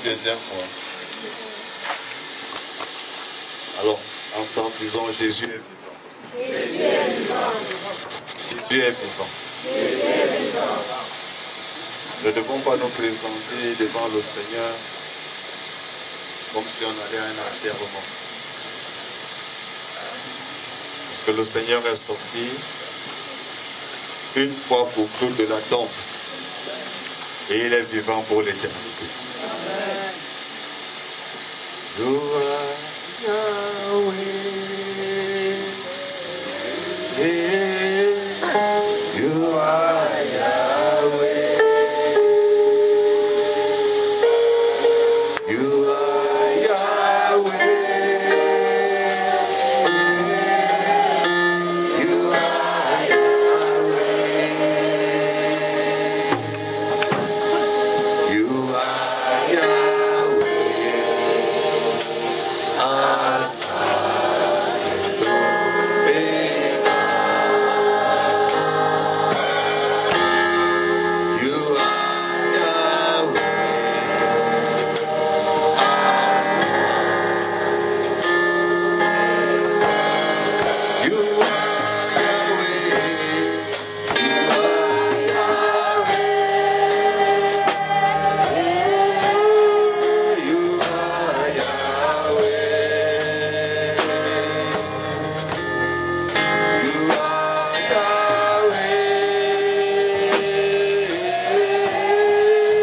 deuxième fois. Alors, ensemble, disons Jésus est vivant. Jésus est vivant. Jésus est vivant. Jésus est vivant. Nous ne devons pas nous présenter devant le Seigneur comme si on allait à un enterrement. Parce que le Seigneur est sorti une fois pour toutes de la tombe. Et il est vivant pour l'éternité. You are Yahweh. You are Yahweh. You are Yahweh. You are Yahweh. You are Yahweh. Alpha and Omega. You are Yahweh. You are Yahweh. You are Yahweh. You are Yahweh.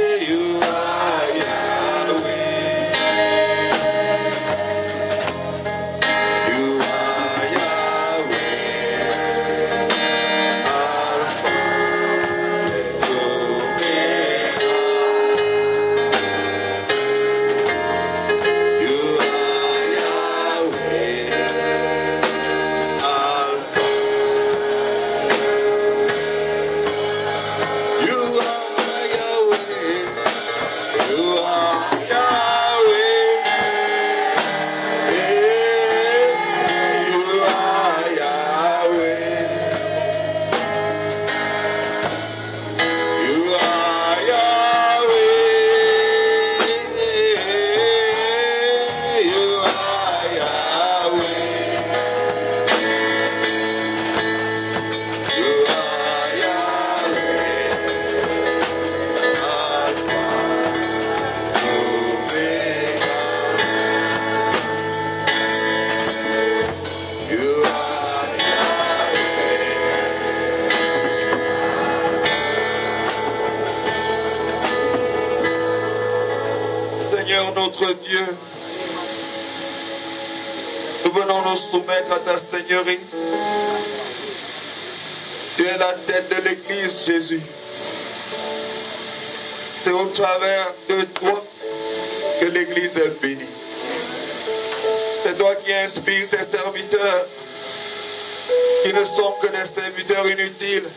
You are Yahweh. You are Yahweh. Alpha and Omega. You are Yahweh. Alpha. You are Yahweh. You are Yahweh. You are Yahweh. You are Yahweh. You are Yahweh. You are Yahweh. Alpha, Omega. You are Yahweh. Seigneur notre Dieu, nous venons nous soumettre à ta Seigneurie. Tu es la tête de l'Église, Jésus. C'est au travers de toi que l'Église est bénie. C'est toi qui inspires tes serviteurs, qui ne sont que des serviteurs inutiles,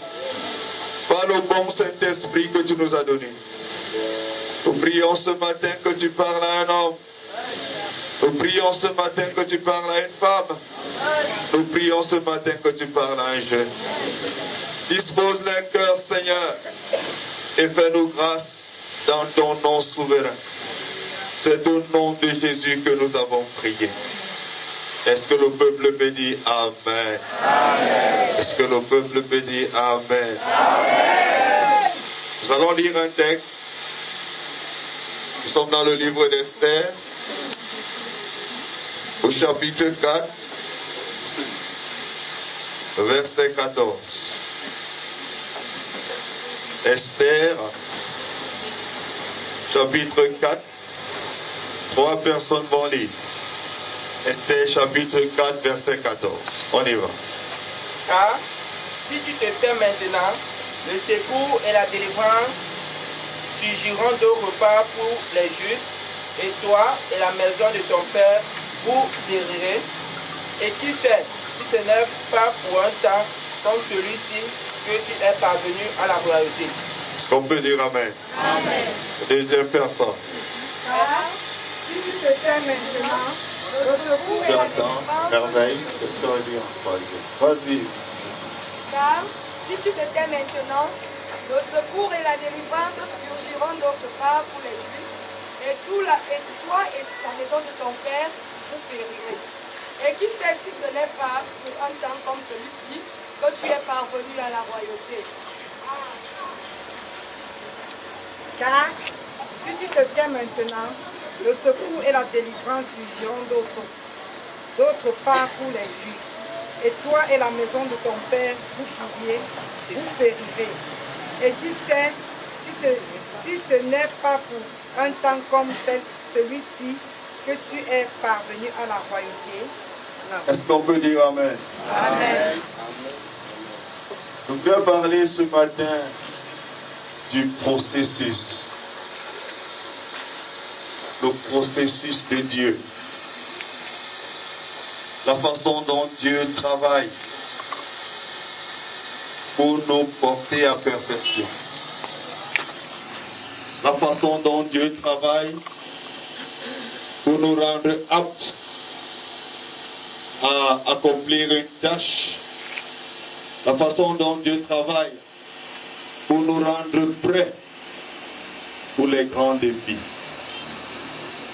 par le bon Saint-Esprit que tu nous as donné. Nous prions ce matin que tu parles à un homme. Nous prions ce matin que tu parles à une femme. Nous prions ce matin que tu parles à un jeune. Dispose les cœurs, Seigneur, et fais-nous grâce dans ton nom souverain. C'est au nom de Jésus que nous avons prié. Est-ce que le peuple peut dire Amen? Amen. Est-ce que le peuple peut dire Amen? Amen. Nous allons lire un texte. Nous sommes dans le livre d'Esther, au chapitre 4, verset 14. Esther, chapitre 4, 3 personnes vont lire. Esther, chapitre 4, verset 14. On y va. Car si tu te tais maintenant, le secours et la délivrance surgiront d'autre part pour les Juifs, et toi et la maison de ton père vous dérirez. Et qui sait si ce n'est pas pour un temps comme celui-ci que tu es parvenu à la royauté. Est-ce qu'on peut dire Amen? Amen. Deuxième personne. Car si tu te tais maintenant, le secours et la J'attends, délivrance. merveille, que tu as dit en troisième. Vas-y. Car si tu te tais maintenant, le secours et la délivrance surgiront d'autre part pour les Juifs, et toi et la maison de ton père, vous périrez. Et qui sait si ce n'est pas pour un temps comme celui-ci que tu es parvenu à la royauté. Car si tu te tiens maintenant, le secours et la délivrance surgiront d'autre part pour les Juifs. Et toi et la maison de ton père, vous périrez. Et qui sait si ce n'est pas pour un temps comme celui-ci que tu es parvenu à la royauté. Est-ce qu'on peut dire Amen? Amen. Je voudrais parler ce matin du processus. Le processus de Dieu. La façon dont Dieu travaille pour nous porter à perfection. La façon dont Dieu travaille pour nous rendre aptes à accomplir une tâche. La façon dont Dieu travaille pour nous rendre prêts pour les grands défis.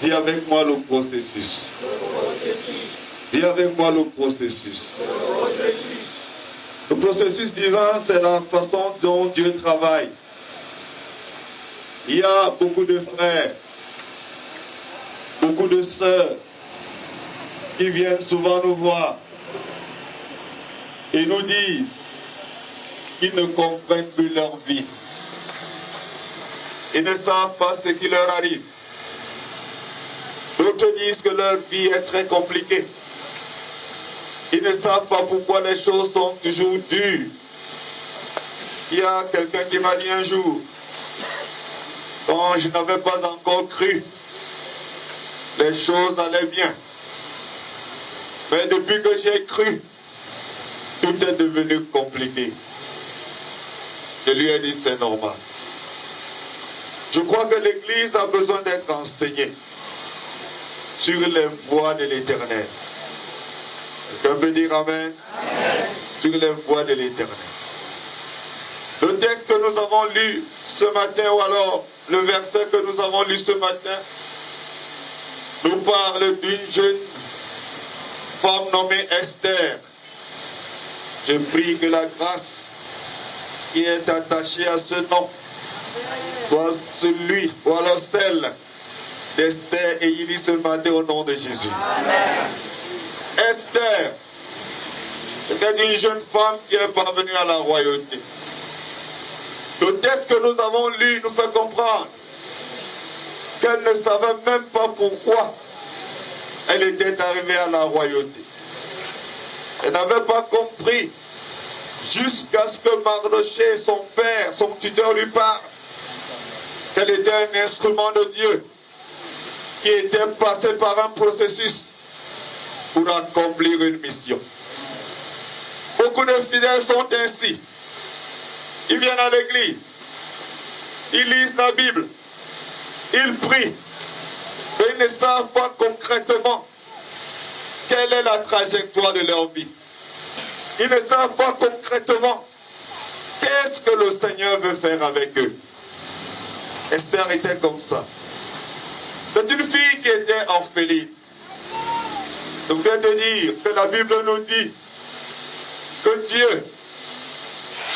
Dis avec moi le processus. Dis avec moi le processus. Le processus divin, c'est la façon dont Dieu travaille. Il y a beaucoup de frères, beaucoup de sœurs qui viennent souvent nous voir et nous disent qu'ils ne comprennent plus leur vie. Ils ne savent pas ce qui leur arrive. D'autres disent que leur vie est très compliquée. Ils ne savent pas pourquoi les choses sont toujours dures. Il y a quelqu'un qui m'a dit un jour, quand je n'avais pas encore cru, les choses allaient bien. Mais depuis que j'ai cru, tout est devenu compliqué. Je lui ai dit, c'est normal. Je crois que l'Église a besoin d'être enseignée sur les voies de l'Éternel. Quelqu'un peut dire Amen? Amen. Sur les voies de l'Éternel. Le texte que nous avons lu ce matin, ou alors le verset que nous avons lu ce matin, nous parle d'une jeune femme nommée Esther. Je prie que la grâce qui est attachée à ce nom soit celui, ou alors celle d'Esther et Élie ce matin au nom de Jésus. Amen. Esther était une jeune femme qui est parvenue à la royauté. Le texte que nous avons lu nous fait comprendre qu'elle ne savait même pas pourquoi elle était arrivée à la royauté. Elle n'avait pas compris jusqu'à ce que Mardochée, son père, son tuteur lui parle qu'elle était un instrument de Dieu qui était passé par un processus pour accomplir une mission. Beaucoup de fidèles sont ainsi. Ils viennent à l'église, ils lisent la Bible, ils prient, mais ils ne savent pas concrètement quelle est la trajectoire de leur vie. Ils ne savent pas concrètement qu'est-ce que le Seigneur veut faire avec eux. Esther était comme ça. C'est une fille qui était orpheline. Je voudrais te dire que la Bible nous dit que Dieu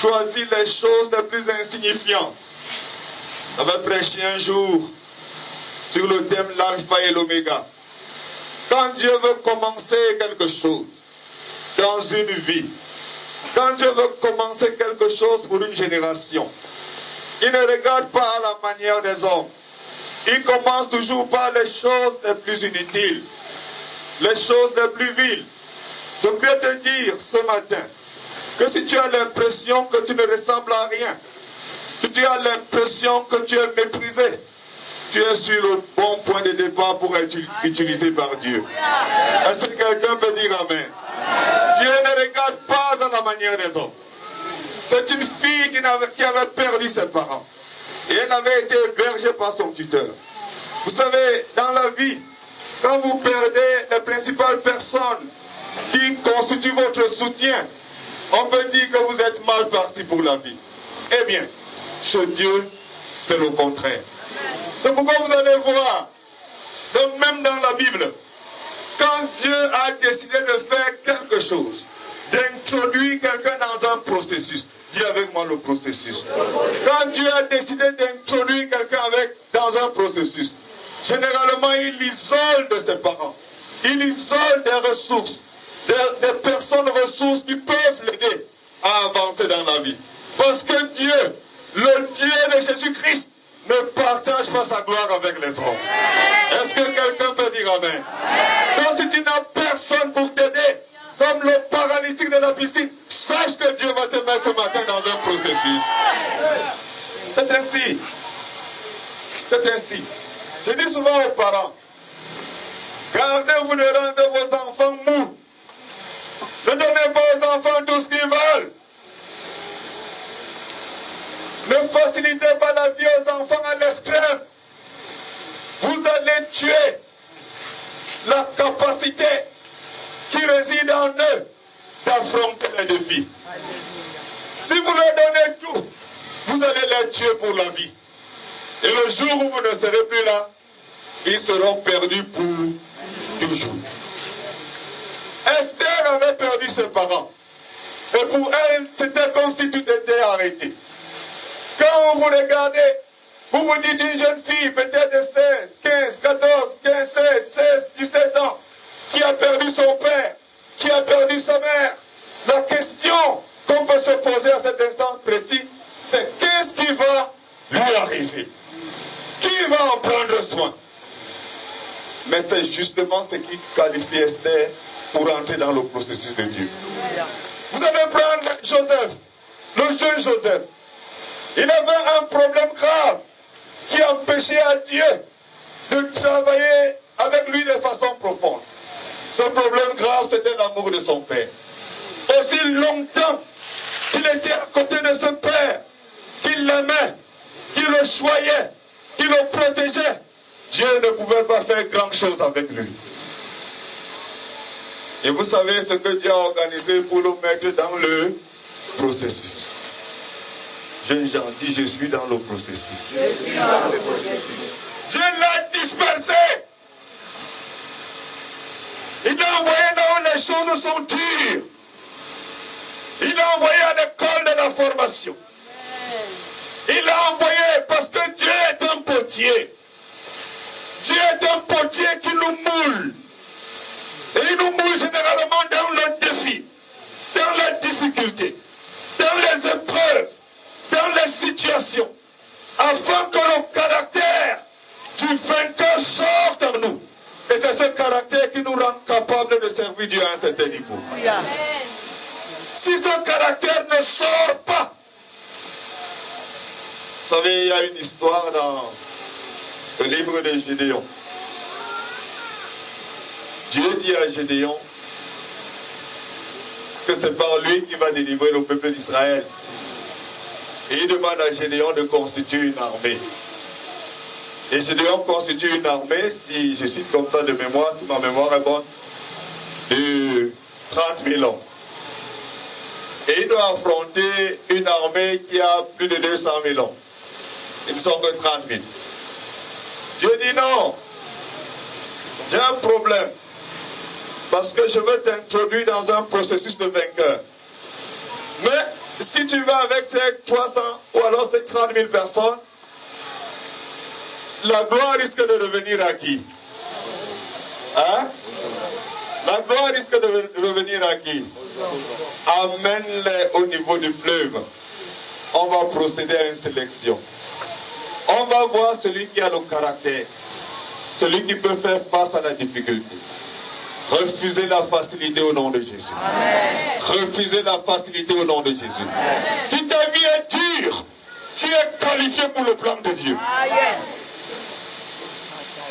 choisit les choses les plus insignifiantes. J'avais prêché un jour sur le thème l'alpha et l'oméga. Quand Dieu veut commencer quelque chose dans une vie, quand Dieu veut commencer quelque chose pour une génération, il ne regarde pas à la manière des hommes. Il commence toujours par les choses les plus inutiles, les choses les plus viles. Je voudrais te dire ce matin que si tu as l'impression que tu ne ressembles à rien, si tu as l'impression que tu es méprisé, tu es sur le bon point de départ pour être utilisé par Dieu. Est-ce que quelqu'un peut dire Amen? Dieu ne regarde pas à la manière des hommes. C'est une fille qui avait perdu ses parents. Et elle avait été hébergée par son tuteur. Vous savez, dans la vie, quand vous perdez les principales personnes qui constituent votre soutien, on peut dire que vous êtes mal parti pour la vie. Eh bien, chez Dieu, c'est le contraire. C'est pourquoi vous allez voir, donc même dans la Bible, quand Dieu a décidé de faire quelque chose, d'introduire quelqu'un dans un processus, dis avec moi le processus. Quand Dieu a décidé d'introduire quelqu'un dans un processus, généralement il isole de ses parents, il isole des ressources, des personnes ressources qui peuvent l'aider à avancer dans la vie. Parce que Dieu, le Dieu de Jésus-Christ, ne partage pas sa gloire avec les hommes. Est-ce que quelqu'un peut dire amen? Donc si tu n'as personne pour t'aider, comme le paralytique de la piscine, sache que Dieu va te mettre ce matin dans un processus. C'est ainsi. C'est ainsi. Je dis souvent aux parents, gardez-vous de rendre vos enfants mous. Ne donnez pas aux enfants tout ce qu'ils veulent. Ne facilitez pas la vie aux enfants à l'extrême. Vous allez tuer la capacité qui réside en eux d'affronter les défis. Si vous leur donnez tout, vous allez les tuer pour la vie. Et le jour où vous ne serez plus là, ils seront perdus pour toujours. Esther avait perdu ses parents. Et pour elle, c'était comme si tout était arrêté. Quand vous regardez, vous vous dites une jeune fille, peut-être de 16, 15, 14, 15, 16, 16, 17 ans, qui a perdu son père, qui a perdu sa mère. La question qu'on peut se poser à cet instant précis, c'est qu'est-ce qui va lui arriver? Qui va en prendre soin? Mais c'est justement ce qui qualifie Esther pour entrer dans le processus de Dieu. Vous allez prendre Joseph, le jeune Joseph. Il avait un problème grave qui empêchait à Dieu de travailler avec lui de façon profonde. Ce problème grave, c'était l'amour de son père. Aussi longtemps qu'il était à côté de ce père, qu'il l'aimait, qu'il le choyait, qu'il le protégeait, Dieu ne pouvait pas faire grand chose avec lui. Et vous savez ce que Dieu a organisé pour le mettre dans le processus. Jeune gentil, je suis dans le processus. Je suis dans le processus. Dieu l'a dispersé. Il l'a envoyé là où les choses sont dures. Il l'a envoyé à l'école de la formation. Il l'a envoyé parce que Dieu est un potier. Dieu est un potier qui nous moule. Et il nous moule généralement dans le défi, dans la difficulté, dans les épreuves, dans les situations, afin que le caractère du vainqueur sorte en nous. Et c'est ce caractère qui nous rend capables de servir Dieu à un certain niveau. Amen. Si ce caractère ne sort pas, vous savez, il y a une histoire dans le livre de Gédéon. Dieu dit à Gédéon que c'est par lui qui va délivrer le peuple d'Israël. Et il demande à Gédéon de constituer une armée. Et Gédéon constitue une armée, si je cite comme ça de mémoire, si ma mémoire est bonne, de 30 000 hommes. Et il doit affronter une armée qui a plus de 200 000 hommes. Ils ne sont que 30 000. Dieu dit non, j'ai un problème. Parce que je veux t'introduire dans un processus de vainqueur. Mais si tu vas avec ces 300 ou alors ces 30 000 personnes, la gloire risque de revenir à qui? Hein? La gloire risque de revenir à qui? Amène-les au niveau du fleuve. On va procéder à une sélection. On va voir celui qui a le caractère, celui qui peut faire face à la difficulté. Refusez la facilité au nom de Jésus. Amen. Refusez la facilité au nom de Jésus. Amen. Si ta vie est dure, tu es qualifié pour le plan de Dieu. Ah, yes.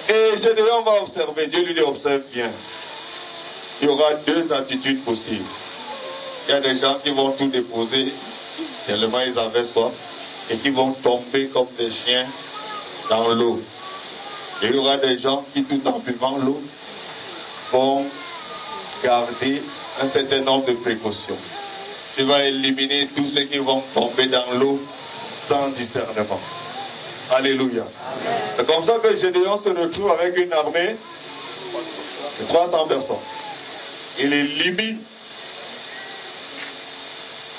Et Gédéon va observer, Dieu lui dit observe bien. Il y aura deux attitudes possibles. Il y a des gens qui vont tout déposer, tellement ils avaient soif, et qui vont tomber comme des chiens dans l'eau. Et il y aura des gens qui, tout en buvant l'eau, vont garder un certain nombre de précautions. Tu vas éliminer tous ceux qui vont tomber dans l'eau sans discernement. Alléluia. C'est comme ça que Gédéon se retrouve avec une armée de 300 personnes. Il les limite.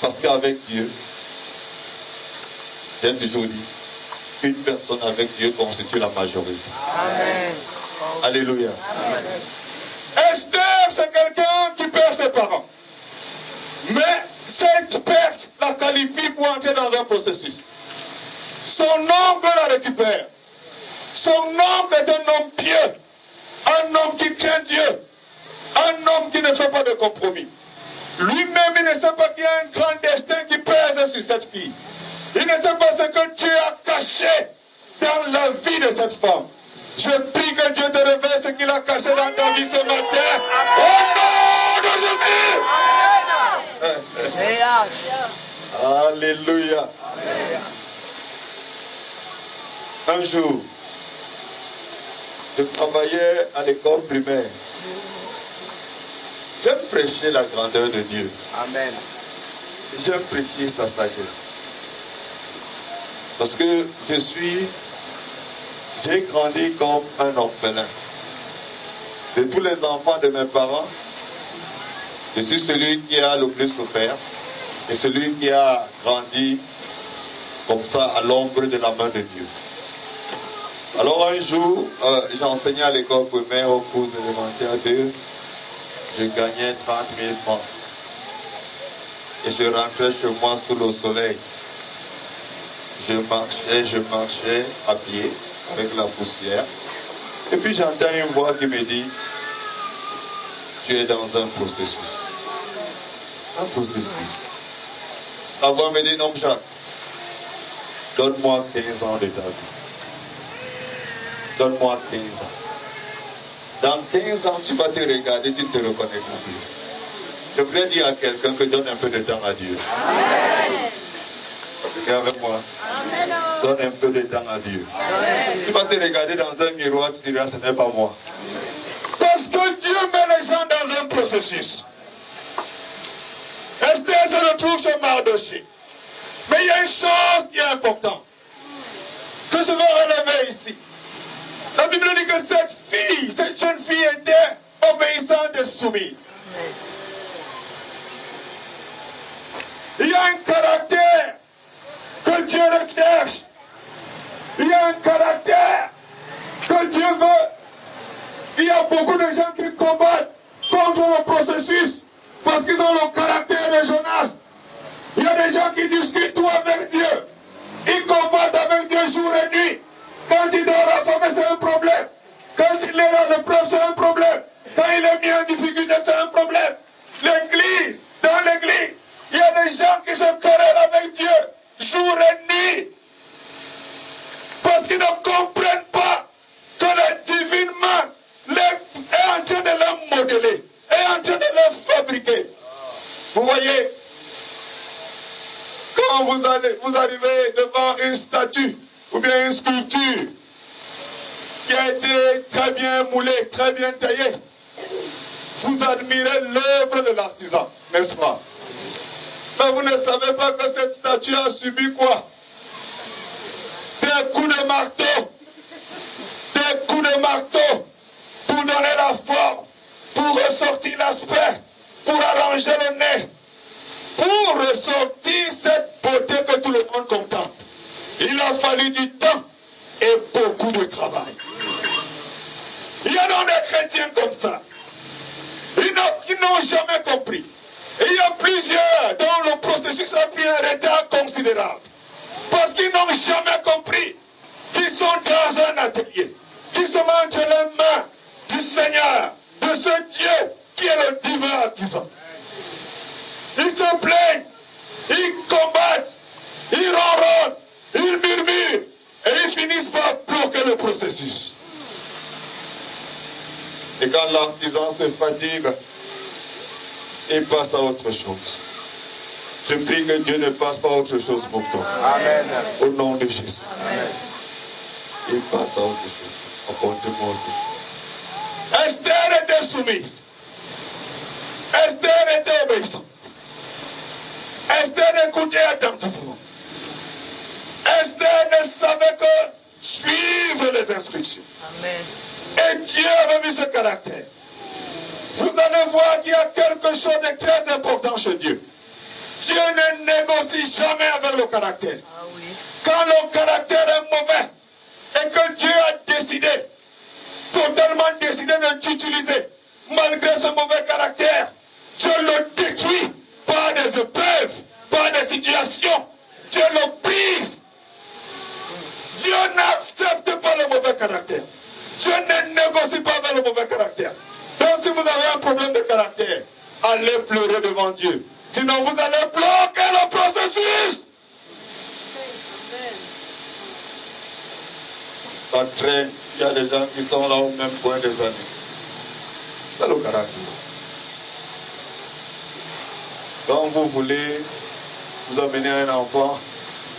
Parce qu'avec Dieu, j'ai toujours dit, une personne avec Dieu constitue la majorité. Amen. Alléluia. Amen. Esther, c'est quelqu'un qui perd ses parents. Mais cette perte la qualifie pour entrer dans un processus. Son oncle la récupère. Son oncle est un homme pieux. Un homme qui craint Dieu. Un homme qui ne fait pas de compromis. Lui-même, il ne sait pas qu'il y a un grand destin qui pèse sur cette fille. Il ne sait pas ce que Dieu a caché dans la vie de cette femme. Je prie que Dieu te révèle ce qu'il a caché dans ta vie ce matin. Au nom de Jésus. Alléluia. Un jour, je travaillais à l'école primaire. J'aime prêcher la grandeur de Dieu. Amen. J'aime prêcher sa sagesse. Parce que j'ai grandi comme un orphelin. De tous les enfants de mes parents, je suis celui qui a le plus souffert et celui qui a grandi comme ça à l'ombre de la main de Dieu. Alors un jour, j'enseignais à l'école primaire au cours élémentaire 2. Je gagnais 30 000 francs. Et je rentrais chez moi sous le soleil. Je marchais à pied avec la poussière. Et puis j'entends une voix qui me dit, tu es dans un processus. Un processus. La voix me dit, non Jacques, donne-moi 15 ans de ta vie. Donne-moi 15 ans. Dans 15 ans, tu vas te regarder, tu ne te reconnaîtras plus. Je voudrais dire à quelqu'un que donne un peu de temps à Dieu. Amen. Regarde avec moi. Amen. Donne un peu de temps à Dieu. Amen. Tu vas te regarder dans un miroir, tu diras, ce n'est pas moi. Parce que Dieu met les gens dans un processus. Esther se retrouve chez Mardoché. Mais il y a une chose qui est importante, que je veux relever ici. La Bible dit que cette jeune fille était obéissante et soumise. Il y a un caractère que Dieu recherche. Il y a un caractère que Dieu veut. Il y a beaucoup de gens qui combattent contre le processus parce qu'ils ont le caractère de Jonas. Il y a des gens qui discutent tout avec Dieu. Ils combattent avec Dieu jour et nuit. Quand il dort affamé, c'est un problème. Quand il est dans l'épreuve, c'est un problème. Quand il est mis en difficulté, c'est un problème. L'église, dans l'église, il y a des gens qui se querellent avec Dieu jour et nuit. Parce qu'ils ne comprennent pas que la divine main est en train de les modeler, est en train de les fabriquer. Vous voyez, quand vous arrivez devant une statue, ou bien une sculpture qui a été très bien moulée, très bien taillée, vous admirez l'œuvre de l'artisan, n'est-ce pas? Mais vous ne savez pas que cette statue a subi quoi? Des coups de marteau. Des coups de marteau pour donner la forme, pour ressortir l'aspect, pour arranger le nez, pour ressortir cette beauté que tout le monde contemple. Il a fallu du temps et beaucoup de travail. Il y a donc des chrétiens comme ça. Ils n'ont jamais compris. Et il y a plusieurs dont le processus a pris un retard considérable. Parce qu'ils n'ont jamais compris qu'ils sont dans un atelier, qu'ils sont entre les mains du Seigneur, de ce Dieu qui est le divin artisan. Ils se plaignent, ils combattent, ils ronronnent, ils murmurent et ils finissent par bloquer le processus. Et quand l'artisan se fatigue, il passe à autre chose. Je prie que Dieu ne passe pas à autre chose pour toi. Amen. Au nom de Jésus. Amen. Il passe à autre chose. Apporte-moi autre chose. Esther était soumise. Esther était obéissante. Esther écoutait attentivement. Esther ne savait que instructions. Amen. Et Dieu avait mis ce caractère. Vous allez voir qu'il y a quelque chose de très important chez Dieu. Dieu ne négocie jamais avec le caractère. Ah oui. Quand le caractère est mauvais et que Dieu a décidé, totalement décidé de t'utiliser, malgré ce mauvais caractère, Dieu le détruit par des épreuves, par des situations. Dieu le brise. Dieu n'accepte pas le mauvais caractère. Dieu ne négocie pas avec le mauvais caractère. Donc si vous avez un problème de caractère, allez pleurer devant Dieu. Sinon vous allez bloquer le processus. Ça traîne. Il y a des gens qui sont là au même point des années. C'est le caractère. Quand vous voulez vous amener un enfant,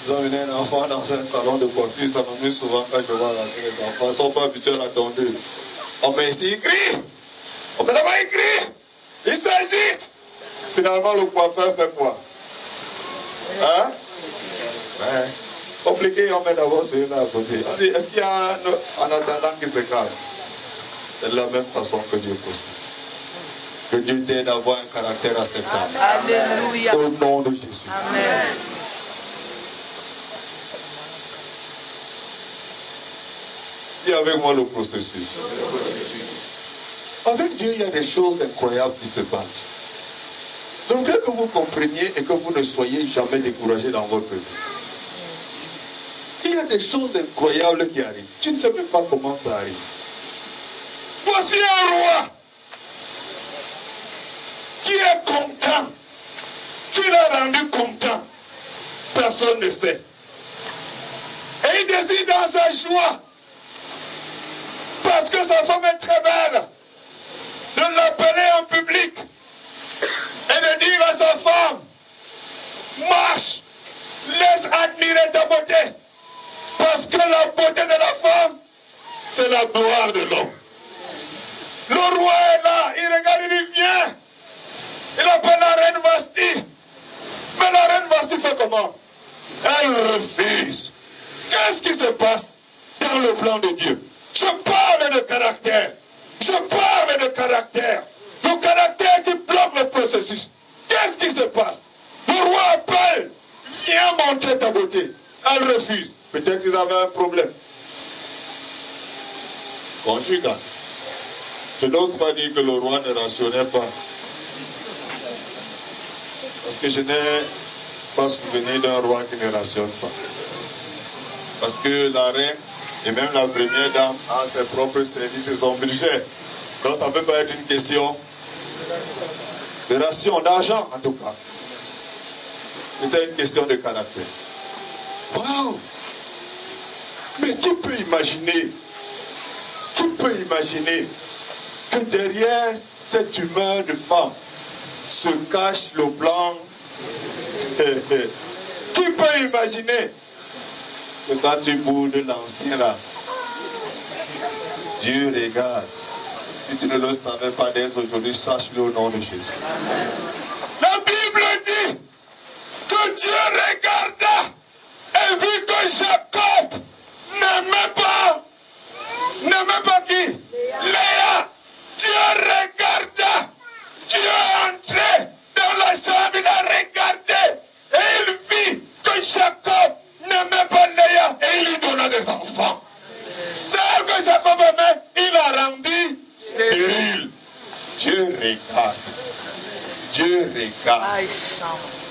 dans un salon de coiffure, ça m'amuse souvent quand je vois les enfants. Ils ne sont pas habitués à la tondeuse. On met ici, il crie. On met là-bas, il crie. Il s'agite. Finalement, le coiffeur fait quoi? Hein? Ouais. Compliqué, on met d'abord celui-là à côté. On dit, est-ce qu'il y a un attendant qui se calme? C'est de la même façon que Dieu pose. Que Dieu t'aide à avoir un caractère acceptable. Alléluia. Au nom de Jésus. Amen. Dis avec moi le processus. Avec Dieu, il y a des choses incroyables qui se passent. Je voudrais que vous compreniez et que vous ne soyez jamais découragés dans votre vie. Il y a des choses incroyables qui arrivent. Tu ne sais même pas comment ça arrive. Voici un roi qui est content. Qui l'a rendu content. Personne ne sait. Et il décide dans sa joie, parce que sa femme est très belle, de l'appeler en public et de dire à sa femme, marche, laisse admirer ta beauté, parce que la beauté de la femme, c'est la gloire de l'homme. Le roi est là, il regarde, il dit viens, il appelle la reine Vasti, mais la reine Vasti fait comment? Elle refuse. Qu'est-ce qui se passe dans le plan de Dieu? Je parle de caractère. Je parle de caractère. Le caractère qui bloque le processus. Qu'est-ce qui se passe? Le roi appelle. Viens montrer ta beauté. Elle refuse. Peut-être qu'ils avaient un problème conjugal. Je n'ose pas dire que le roi ne rationnait pas. Parce que je n'ai pas souvenir d'un roi qui ne rationne pas. Parce que la reine et même la première dame a ses propres services et son budget. Donc ça ne peut pas être une question de ration, d'argent en tout cas. C'était une question de caractère. Waouh! Mais qui peut imaginer que derrière cette humeur de femme se cache le plan? Qui peut imaginer que quand tu boudes l'ancien là, Dieu regarde. Si tu ne le savais pas dès aujourd'hui, sache-le au nom de Jésus. La Bible dit que Dieu regarda et vit que Jacob n'aimait pas qui? Léa. Dieu regarda. Dieu est entré dans la chambre, il a regardé et il vit que Jacob n'aimait pas Léa et il lui donna des enfants. Celle que Jacob aimait, il a rendu stérile. Dieu regarde. Dieu regarde.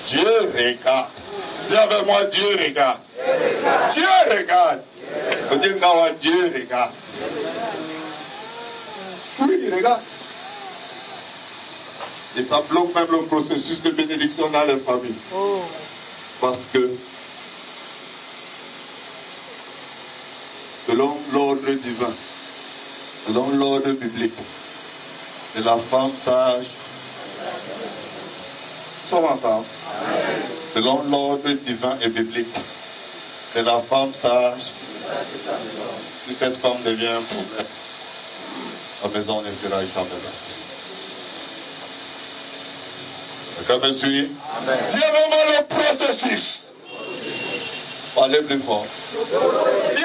Dieu regarde. Dis avec moi, Dieu regarde. Dieu regarde. Dieu regarde. Oui, il regarde. Et ça bloque même le processus de bénédiction dans les familles. Parce que selon l'ordre divin, selon l'ordre biblique, c'est la femme sage. Nous sommes ensemble. Selon l'ordre divin et biblique, c'est la femme sage. Si cette femme devient un problème, la maison ne sera jamais là. Quelqu'un me suit? Dis vraiment le processus. Parlez plus fort. Dis